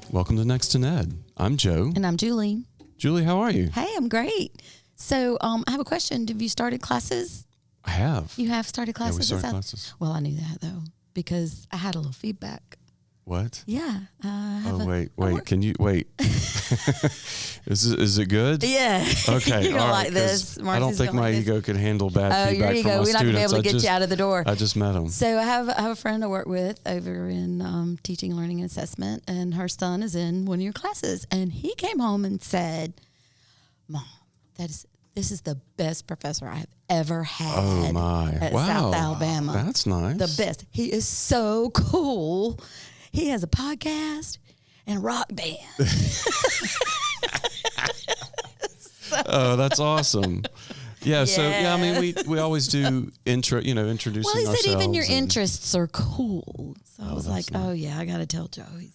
welcome to Next to Ned. I'm Joe. And I'm Julie. Julie, how are you? Hey, I'm great. So I have a question. Have you started classes? I have. You have started classes? Yeah, we started classes. Well, I knew that, though, because I had a little feedback. What? Yeah. Wait. Can you wait? Is it good? Yeah. Okay. You're going to right, like this. I don't think my ego could handle bad feedback from my We're not going to be able to get you out of the door. I just met him. So I have a friend I work with over in teaching, learning, and assessment, and her son is in one of your classes. And he came home and said, Mom, this is the best professor I have ever had at South Alabama. That's nice. The best. He is so cool. He has a podcast and a rock band. Oh, that's awesome. Yeah, so I mean we always do introducing ourselves. Well, he said even your interests are cool. So I was like, nice. oh yeah, I got to tell Joe he's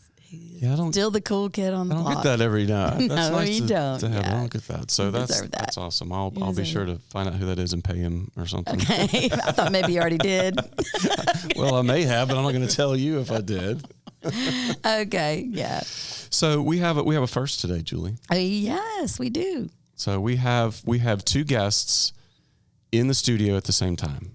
I still the cool kid on the block. I don't get that every night. That's No, nice you don't. to have. Yeah. I don't get that. So that's awesome. I'll be sure to find out who that is and pay him or something. Okay. I thought maybe you already did. Well, I may have, but I'm not going to tell you if I did. Okay. Yeah. So we have a first today, Julie. Yes, we do. So we have two guests in the studio at the same time.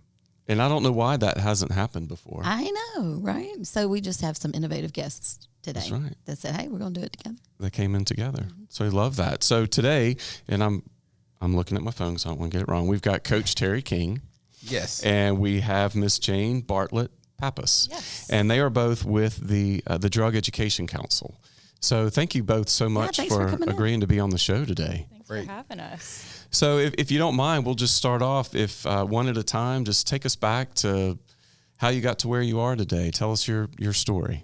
And I don't know why that hasn't happened before. I know, right? So we just have some innovative guests today. That's right. That said, hey, we're going to do it together. They came in together. So I love that. So today, and I'm looking at my phone, so I don't want to get it wrong. We've got Coach Terry King. Yes. And we have Miss Jane Bartlett Pappas. Yes. And they are both with the Drug Education Council. So thank you both so much for agreeing to be on the show today. Thanks for having us. So if you don't mind, we'll just start off, one at a time. Just take us back to how you got to where you are today. Tell us your story.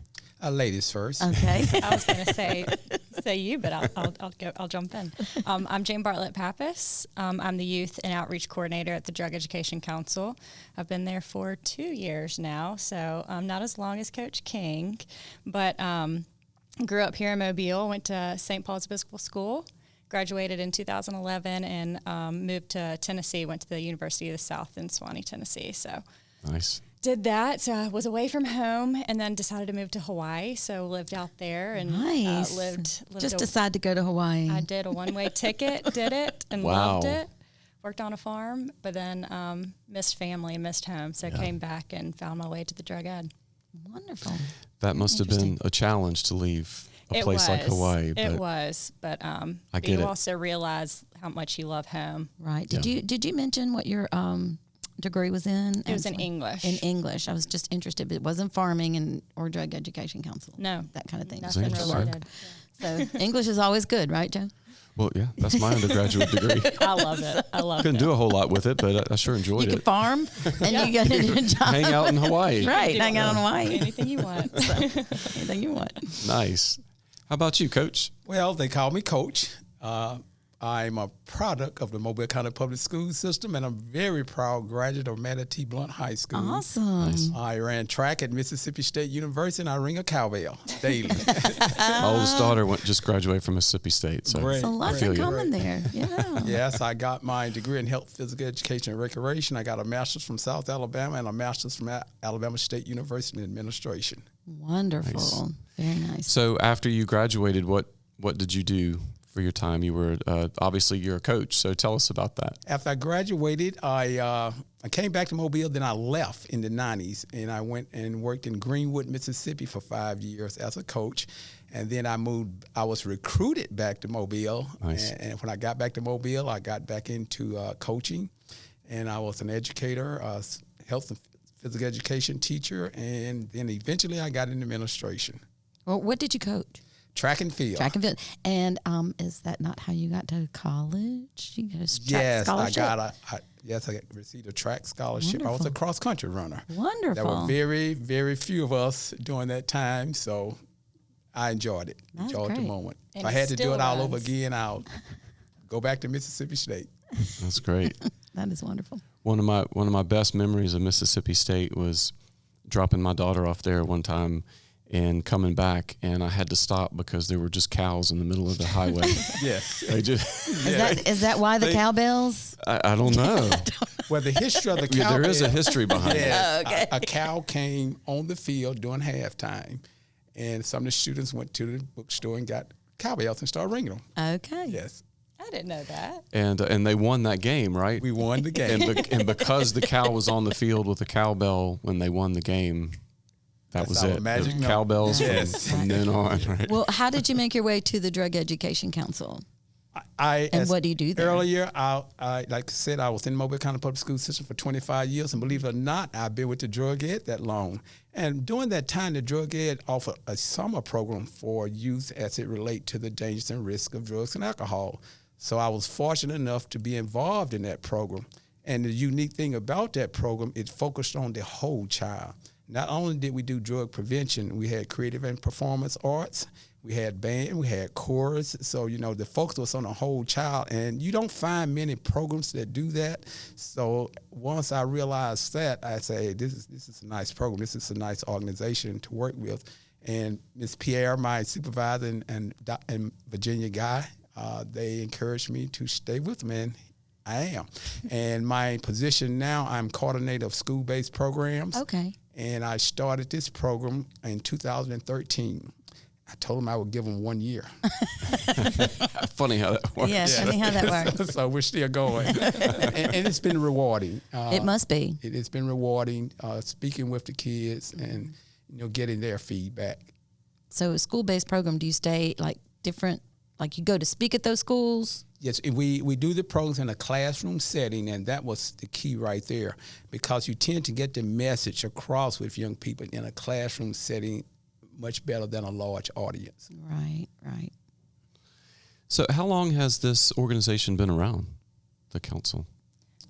Ladies first. Okay. I was going to say you, but I'll jump in. I'm Jane Bartlett Pappas. I'm the Youth and Outreach Coordinator at the Drug Education Council. I've been there for 2 years now, so not as long as Coach King, but grew up here in Mobile, went to St. Paul's Episcopal School, graduated in 2011, and moved to Tennessee, went to the University of the South in Sewanee, Tennessee. So Nice. did that. So I was away from home and then decided to move to Hawaii. So lived out there and lived Just decided to go to Hawaii. I did a one-way ticket, did it, and loved it. Worked on a farm, but then missed family, missed home. So came back and found my way to the drug ed. Wonderful. That must have been a challenge to leave a place like Hawaii. It was, but you also realize how much you love home. Right. Did you mention what your degree was in? It was in English. In English. I was just interested, but it wasn't farming or drug education council. No. That kind of thing. Nothing related. So English is always good, right, Joe? Well, yeah, that's my undergraduate degree. I love it. Couldn't do a whole lot with it, but I sure enjoyed it. You could farm and you got a job. Hang out in Hawaii. Right, hang out in Hawaii. Anything you want. Anything you want. Nice. How about you, Coach? Well, they call me Coach. I'm a product of the Mobile County Public School System, and I'm a very proud graduate of Manatee Blunt High School. Awesome. Nice. I ran track at Mississippi State University, and I ring a cowbell daily. My oldest daughter just graduated from Mississippi State. So There's a lot in common there. Yeah. Yes, I got my degree in health, physical education, and recreation. I got a master's from South Alabama and a master's from Alabama State University in administration. Wonderful. Nice. Very nice. So after you graduated, what did you do for your time? You were obviously you're a coach, so tell us about that. After I graduated, I came back to Mobile. Then I left in the 90s, and I went and worked in Greenwood, Mississippi for 5 years as a coach. And then I moved. I was recruited back to Mobile. Nice. And when I got back to Mobile, I got back into coaching, and I was an educator, health and physical education teacher, and then eventually I got into administration. Well, what did you coach? Track and field. Track and field. And is that not how you got to college? You got a track yes, scholarship? I received a track scholarship. Wonderful. I was a cross-country runner. Wonderful. There were very, very few of us during that time, so I enjoyed it. That's enjoyed great. the moment. And if I had to do it all over runs. again, I'll go back to Mississippi State. That's great. That is wonderful. One of my best memories of Mississippi State was dropping my daughter off there one time and coming back, and I had to stop because there were just cows in the middle of the highway. Yes. They just Is that why the cowbells? I don't know. Well, the history of the cow. Yeah, there is a history behind it. Yes, Oh, okay. a cow came on the field during halftime, And some of the students went to the bookstore and got cowbells and started ringing them. Okay. Yes. I didn't know that. And they won that game, right? We won the game. And because the cow was on the field with the cowbell when they won the game, that was our it. magic The number. cowbells Yes. from then on, right? Well, how did you make your way to the Drug Education Council? And And what do you do there? Earlier, I like I said, I was in the Mobile County Public School System for 25 years, and believe it or not, I've been with the drug ed that long. And during that time, the drug ed offered a summer program for youth as it relates to the dangers and risks of drugs and alcohol. So I was fortunate enough to be involved in that program. And the unique thing about that program, it focused on the whole child. Not only did we do drug prevention, we had creative and performance arts. We had band, we had chorus. So, the focus was on the whole child. And you don't find many programs that do that. So once I realized that, I say, this is a nice program. This is a nice organization to work with. And Ms. Pierre, my supervisor, and Virginia Guy, they encouraged me to stay with them, and I am. And my position now, I'm coordinator of school-based programs. Okay. And I started this program in 2013. I told them I would give them 1 year. Funny how that works. Yeah, funny how that works. So we're still going. and it's been rewarding. It must be. It's been rewarding speaking with the kids and getting their feedback. So a school-based program, do you stay different, you go to speak at those schools? Yes, we do the programs in a classroom setting, and that was the key right there, because you tend to get the message across with young people in a classroom setting much better than a large audience. Right. So how long has this organization been around, the council?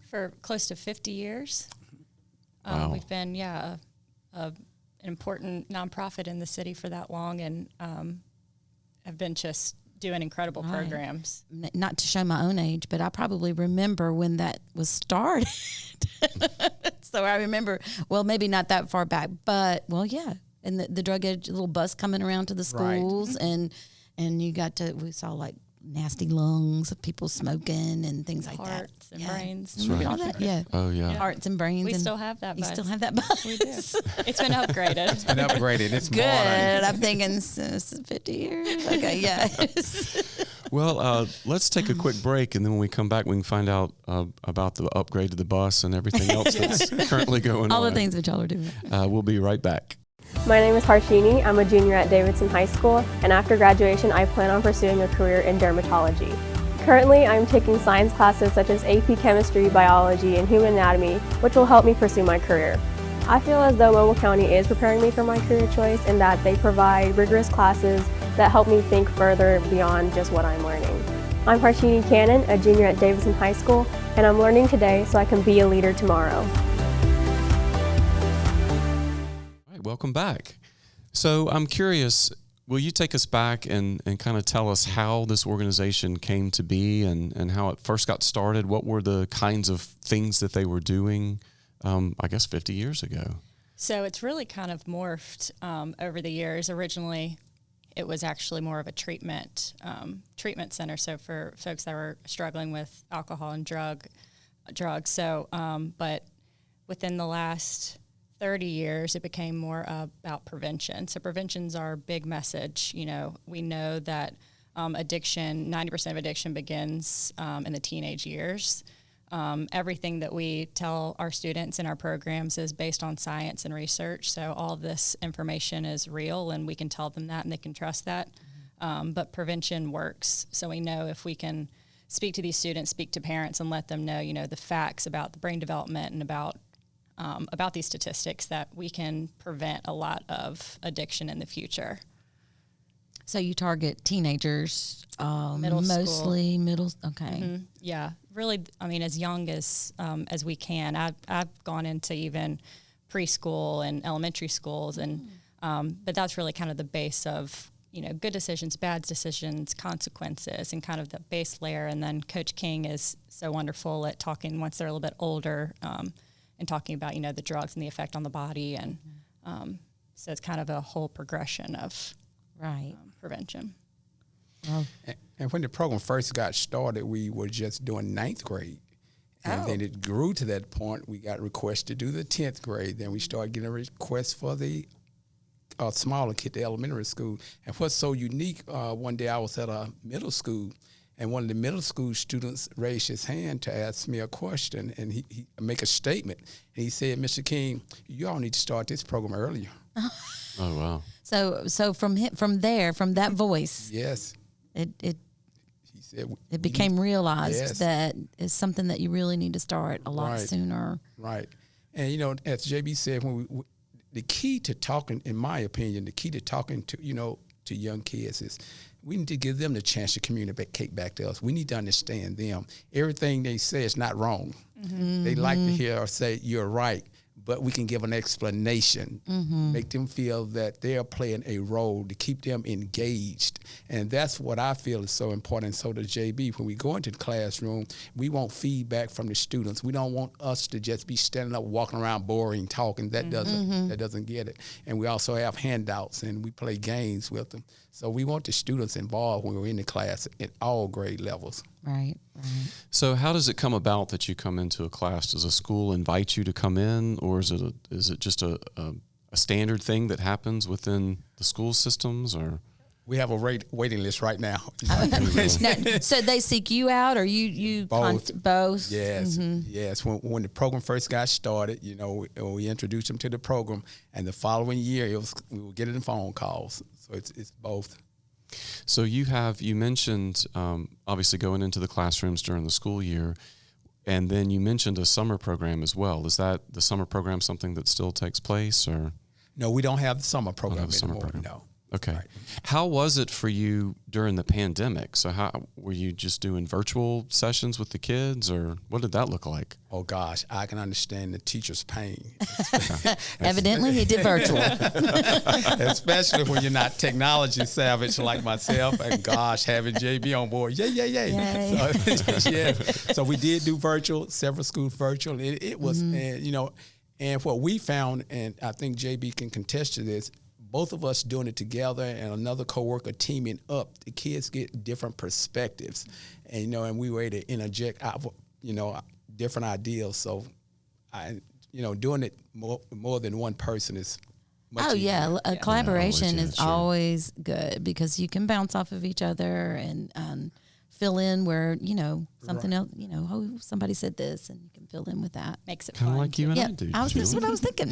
For close to 50 years. Wow. We've been, an important nonprofit in the city for that long, and have been just doing incredible programs. Not to show my own age, but I probably remember when that was started. So I remember, well, maybe not that far back, but, yeah. And the drug ed little bus coming around to the schools, Right. and we saw nasty lungs of people smoking and things like that. Hearts and brains. Remember right. all that? Yeah. Oh, yeah. Hearts and brains. We and still have that You bus. still have that bus? We do. It's been upgraded. And upgraded. It's Good. modern. I'm thinking 50 years. Okay, yeah. Well, let's take a quick break, and then when we come back, we can find out about the upgrade to the bus and everything else that's currently going All on. the things that y'all are doing. We'll be right back. My name is Harshini. I'm a junior at Davidson High School, and after graduation, I plan on pursuing a career in dermatology. Currently, I'm taking science classes such as AP Chemistry, Biology, and Human Anatomy, which will help me pursue my career. I feel as though Mobile County is preparing me for my career choice in that they provide rigorous classes that help me think further beyond just what I'm learning. I'm Harshini Cannon, a junior at Davidson High School, and I'm learning today so I can be a leader tomorrow. All right, welcome back. So I'm curious, will you take us back and kind of tell us how this organization came to be and how it first got started? What were the kinds of things that they were doing, 50 years ago? So it's really kind of morphed over the years. Originally, it was actually more of a treatment center. So for folks that were struggling with alcohol and drugs. So, but within the last 30 years, it became more about prevention. So prevention's our big message. We know that addiction, 90% of addiction begins in the teenage years. Everything that we tell our students in our programs is based on science and research. So all of this information is real, and we can tell them that and they can trust that. But prevention works. So we know if we can speak to these students, speak to parents, and let them know, the facts about the brain development and about these statistics, that we can prevent a lot of addiction in the future. So you target teenagers, Middle school. mostly middle. Okay. Mm-hmm. Yeah, really. As young as we can. I've gone into even preschool and elementary schools, and but that's really kind of the base of good decisions, bad decisions, consequences, and kind of the base layer. And then Coach King is so wonderful at talking once they're a little bit older, and talking about the drugs and the effect on the body, and so it's kind of a whole progression of prevention. Well, And when the program first got started, we were just doing 9th grade. And then it grew to that point. We got requests to do the 10th grade. Then we started getting requests for the smaller kid, the elementary school. And what's so unique, one day I was at a middle school, and one of the middle school students raised his hand to ask me a question, and he make a statement. And he said, "Mr. King, you all need to start this program earlier." Oh, wow. So from that voice, Yes. it He said, it became realized Yes. that it's something that you really need to start a lot Right. sooner. Right. And, as JB said, the key to talking, in my opinion, the key to talking to young kids is we need to give them the chance to communicate back to us. We need to understand them. Everything they say is not wrong. Mm-hmm. They like to hear or say, "You're right," but we can give an explanation, make them feel that they're playing a role to keep them engaged. And that's what I feel is so important. So does JB. When we go into the classroom, we want feedback from the students. We don't want us to just be standing up, walking around, boring, talking. That doesn't get it. And we also have handouts, and we play games with them. So we want the students involved when we're in the class at all grade levels. Right. So how does it come about that you come into a class? Does a school invite you to come in, or is it just a standard thing that happens within the school systems, or? We have a waiting list right now. Now, so they seek you out, or you Both. both? Yes, yes. When the program first got started, we introduced them to the program, and the following year we were getting phone calls. So it's both. So you mentioned obviously going into the classrooms during the school year, and then you mentioned a summer program as well. Is that the summer program something that still takes place, or? No, we don't have the summer program anymore. No. Okay. Right. How was it for you during the pandemic? So how were you just doing virtual sessions with the kids, or what did that look like? Oh gosh, I can understand the teacher's pain. Evidently, he did virtual. Especially when you're not technology savage like myself, and gosh, having JB on board, yay. So, yeah. So we did do virtual, several schools virtual. It was, and what we found, and I think JB can contest to this, both of us doing it together and another coworker teaming up, the kids get different perspectives, and and we were able to interject different ideas. So, doing it more than one person is much easier. A collaboration Always, is sure. always good because you can bounce off of each other and fill in where something else. Somebody said this, and you can fill in with that. Makes it Kind of fun. like you and I do. That's what Julie. I was thinking.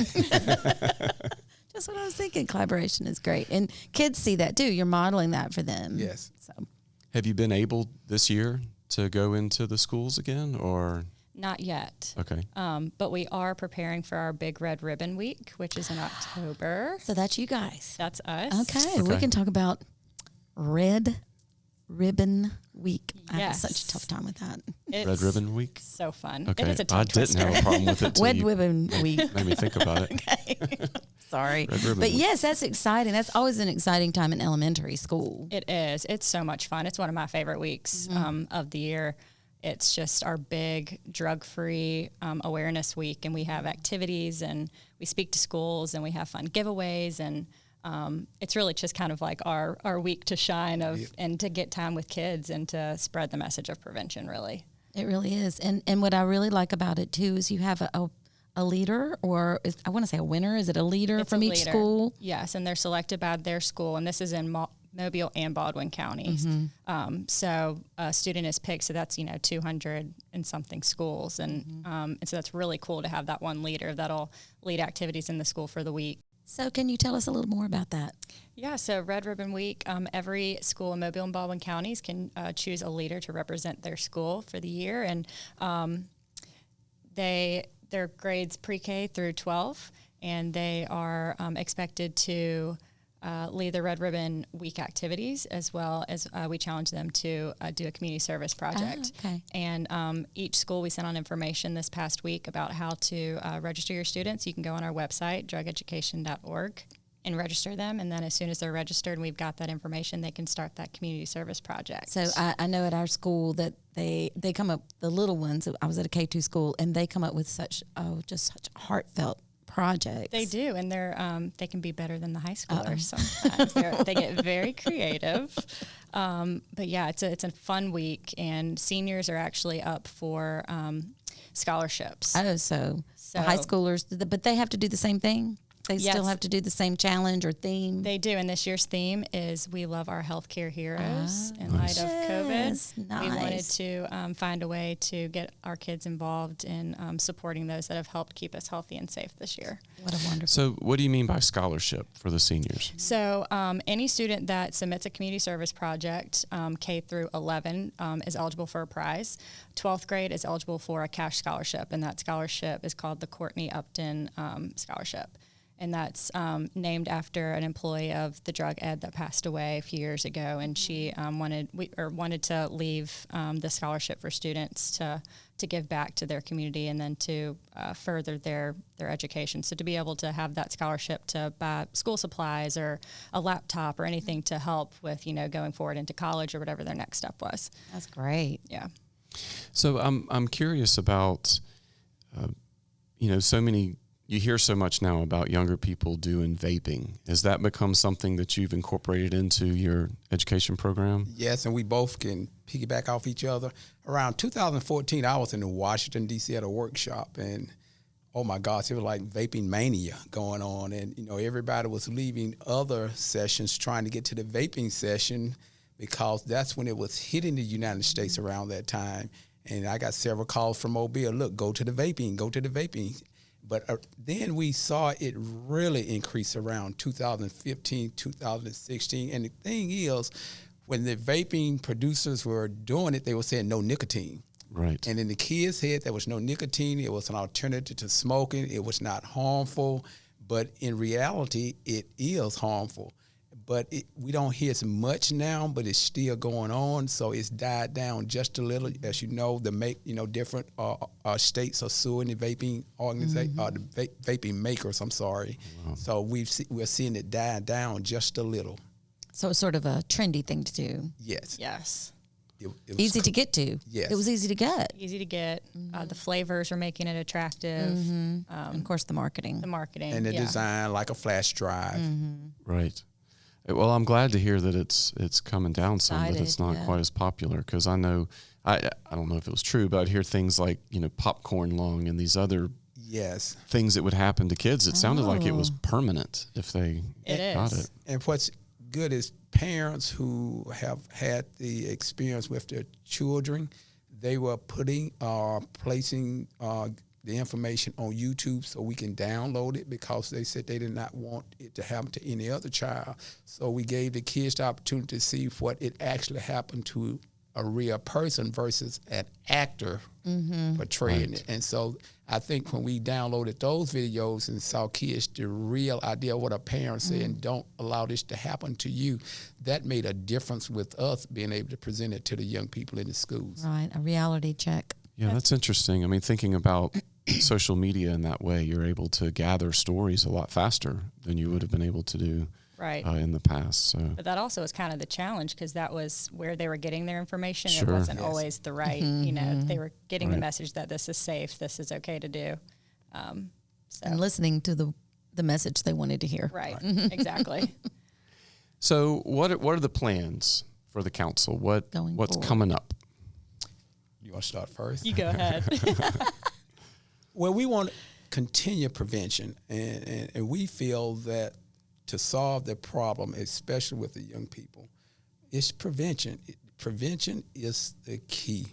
That's what I was thinking. Collaboration is great. And kids see that too. You're modeling that for them. Yes. So Have you been able this year to go into the schools again, or? Not yet. Okay. But we are preparing for our Big Red Ribbon Week, which is in October. that's you guys. That's us. Okay. We Okay. can talk about Red Ribbon Week. I have Yes. such a tough time with that. It's Red Ribbon Week? so fun. Okay. It is a tongue I didn't have a twister. problem with it till Red you Ribbon Week. made me think about it. Sorry. Red Ribbon But Week. yes, that's exciting. That's always an exciting time in elementary school. It is. It's so much fun. It's one of my favorite weeks of the year. It's just our big drug-free awareness week, and we have activities, and we speak to schools, and we have fun giveaways, and it's really just kind of like our week to shine and to get time with kids and to spread the message of prevention, really. It really is. And what I really like about it too is you have a leader, or I want to say a winner. Is it a leader It's from a each leader. school? Yes, and they're selected by their school, and this is in Mobile and Baldwin counties. So a student is picked, so that's 200 and something schools, and so that's really cool to have that one leader that'll lead activities in the school for the week. So can you tell us a little more about that? Yeah, so Red Ribbon Week, every school in Mobile and Baldwin counties can choose a leader to represent their school for the year, and their grades pre-K through 12, and they are expected to lead the Red Ribbon Week activities, as well as we challenge them to do a community service project. Oh, okay. And each school, we sent on information this past week about how to register your students. You can go on our website, drugeducation.org, and register them. And then as soon as they're registered and we've got that information, they can start that community service project. So I know at our school that they come up, the little ones, I was at a K-2 school, and they come up with such heartfelt projects. They do, and they can be better than the high schoolers sometimes. They get very creative. But yeah, it's a fun week, and seniors are actually up for scholarships. Oh, so the high schoolers, but they have to do the same thing? They Yes. still have to do the same challenge or theme? They do, and this year's theme is "We Love Our Healthcare Heroes." In light of Yes, COVID, we wanted nice. to find a way to get our kids involved in supporting those that have helped keep us healthy and safe this year. What a wonderful. So, what do you mean by scholarship for the seniors? So any student that submits a community service project, K through 11, is eligible for a prize. 12th grade is eligible for a cash scholarship, and that scholarship is called the Courtney Upton Scholarship. And that's named after an employee of the drug ed that passed away a few years ago, and she wanted to leave the scholarship for students to give back to their community and then to further their education. So to be able to have that scholarship to buy school supplies or a laptop or anything to help with going forward into college or whatever their next step was. That's great. Yeah. So, I'm curious about, so many. You hear so much now about younger people doing vaping. Has that become something that you've incorporated into your education program? Yes, and we both can piggyback off each other. Around 2014, I was in Washington, D.C. at a workshop, and oh my gosh, it was like vaping mania going on. And, everybody was leaving other sessions trying to get to the vaping session because that's when it was hitting the United States around that time. And I got several calls from Mobile, look, go to the vaping. But then we saw it really increase around 2015, 2016. And the thing is, when the vaping producers were doing it, they were saying no nicotine. Right. And in the kids' head, there was no nicotine. It was an alternative to smoking. It was not harmful. But in reality, it is harmful. But we don't hear as much now, but it's still going on. So it's died down just a little. As you know, different states are suing the vaping organization, the vaping makers. I'm sorry. Wow. So we're seeing it die down just a little. So it's sort of a trendy thing to do. Yes. Yes. It was Easy to get to. Yes. It was easy to get. Easy to get. The flavors are making it attractive. And of course, the marketing. and the design like a flash drive. Right. Well, I'm glad to hear that it's coming down some, that it's not quite as popular, because I know, I don't know if it was true, but I'd hear things like, popcorn lung and these other things that would happen to kids. It sounded like it was permanent if they got it. And what's good is parents who have had the experience with their children, they were placing the information on YouTube so we can download it, because they said they did not want it to happen to any other child. So we gave the kids the opportunity to see what it actually happened to a real person versus an actor portraying it. And so I think when we downloaded those videos and saw kids the real idea of what a parent said, and don't allow this to happen to you, that made a difference with us being able to present it to the young people in the schools. Right, a reality check. Yeah, that's interesting. I mean, thinking about social media in that way, you're able to gather stories a lot faster than you would have been able to do in the past. So, but that also was kind of the challenge, because that was where they were getting their information. Sure. It wasn't always the right, they were getting the message that this is safe, this is okay to do. And listening to the message they wanted to hear. Right. Exactly. So what are the plans for the council? What's forward. coming up? You want to start first? You go ahead. Well, we want to continue prevention, and we feel that to solve the problem, especially with the young people, it's prevention. Prevention is the key.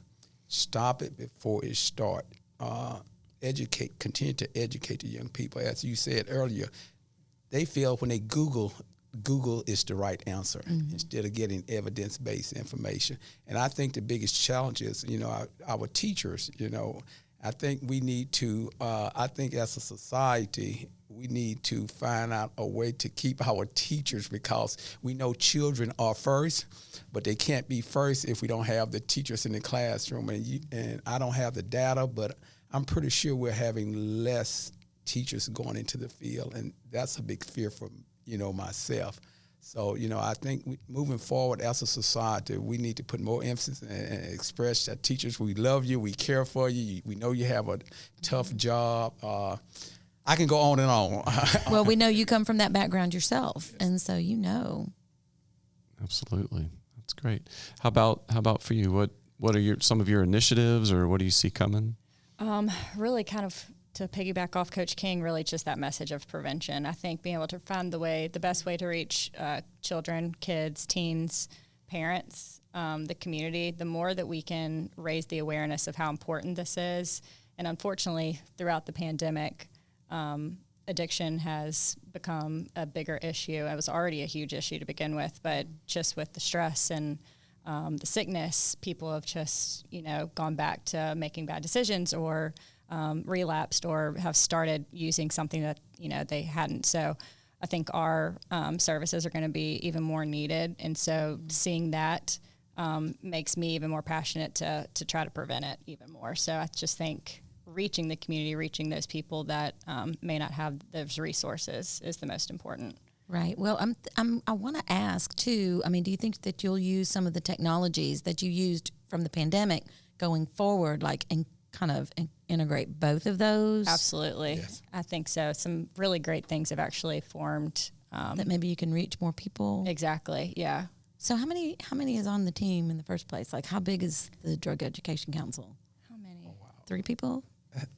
Stop it before it starts. Continue to educate the young people. As you said earlier, they feel when they Google is the right answer instead of getting evidence-based information. And I think the biggest challenge is, our teachers, I think we need to, I think as a society, we need to find out a way to keep our teachers, because we know children are first, but they can't be first if we don't have the teachers in the classroom. And I don't have the data, but I'm pretty sure we're having less teachers going into the field, and that's a big fear for myself. So, I think moving forward as a society, we need to put more emphasis and express that teachers, we love you, we care for you, we know you have a tough job. I can go on and on. Well, we know you come from that background yourself, and so Absolutely. That's great. How about for you? What are some of your initiatives, or what do you see coming? Really kind of to piggyback off Coach King, really just that message of prevention. I think being able to find the best way to reach children, kids, teens, parents, the community, the more that we can raise the awareness of how important this is. And unfortunately, throughout the pandemic, addiction has become a bigger issue. It was already a huge issue to begin with, but just with the stress and the sickness, people have just, gone back to making bad decisions or relapsed or have started using something that, they hadn't. So I think our services are going to be even more needed. And so seeing that makes me even more passionate to try to prevent it even more. So I just think reaching the community, reaching those people that may not have those resources is the most important. Right. Well, I want to ask too. I mean, do you think that you'll use some of the technologies that you used from the pandemic going forward, and kind of integrate both of those? Absolutely. Yes. I think so. Some really great things have actually formed. That maybe you can reach more people. Exactly. Yeah. So how many is on the team in the first place? How big is the Drug Education Council? How many? Oh, wow. 3 people?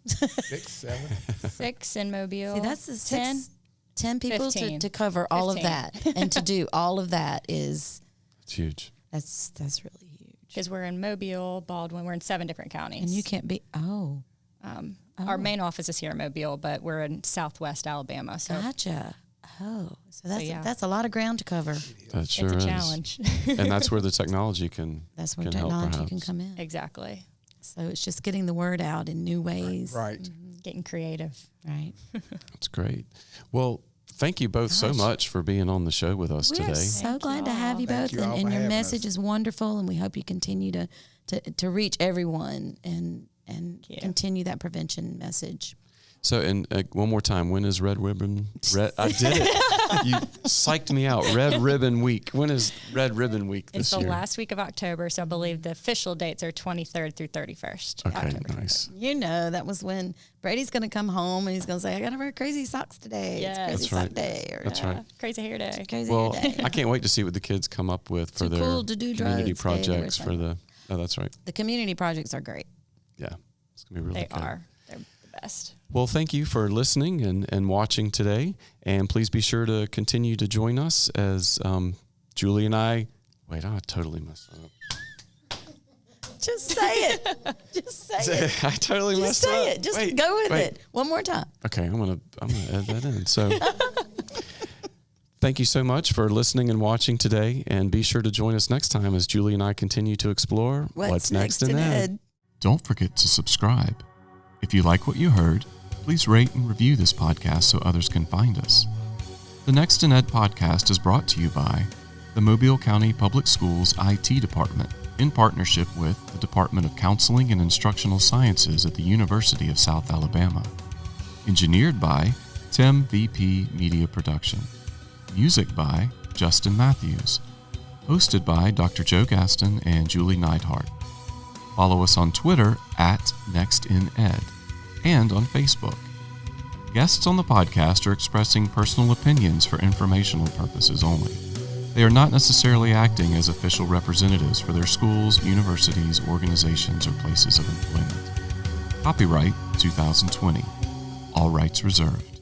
6, 7. 6 in Mobile. See, that's the 10 people 15. to cover all of 15. that, and to do all of that is It's huge. that's really huge. Because we're in Mobile, Baldwin, we're in 7 different counties. And you can't be Our main office is here in Mobile, but we're in Southwest Alabama. So Gotcha. Oh, so yeah. that's a lot of ground to cover. That sure it's a is. challenge. And that's where the technology can That's where can help, technology perhaps. can come in. Exactly. So it's just getting the word out in new ways. Right. Getting creative. Right. That's great. Well, thank you both so Gosh. much for being on the show with us We today. are so Thank glad you to have all. you Thank both, you all and for your having message us. is wonderful, and we hope you continue to reach everyone and you. continue that prevention message. So, and one more time, when is Red Ribbon? I did it. You psyched me out. Red Ribbon Week. When is Red Ribbon Week It's this the year? last week of October, so I believe the official dates are 23rd through 31st. Okay, October. nice. That was when Brady's going to come home and he's going to say, "I got to wear crazy socks today. Yes. It's crazy That's sock right. day." Or That's right. Crazy hair day. Crazy Well, hair day. I can't wait to see what the kids come up with for Too their cool to do community drugs day or projects for the. Oh, that's right. The community projects are great. Yeah, it's gonna be really They good. are. They're the best. Well, thank you for listening and watching today. And please be sure to continue to join us as Julie and I. Wait, I totally messed up. Just say it. Just say it. I totally Just messed up. say it. Just Wait, go with wait. it. One more time. Okay, I'm gonna add that in. So, thank you so much for listening and watching today. And be sure to join us next time as Julie and I continue to explore what's next in Ed. Don't forget to subscribe. If you like what you heard, please rate and review this podcast so others can find us. The Next in Ed podcast is brought to you by the Mobile County Public Schools IT Department in partnership with the Department of Counseling and Instructional Sciences at the University of South Alabama. Engineered by Tim VP Media Production. Music by Justin Matthews. Hosted by Dr. Joe Gaston and Julie Neidhart. Follow us on Twitter @NextInEd and on Facebook. Guests on the podcast are expressing personal opinions for informational purposes only. They are not necessarily acting as official representatives for their schools, universities, organizations, or places of employment. Copyright 2020. All rights reserved.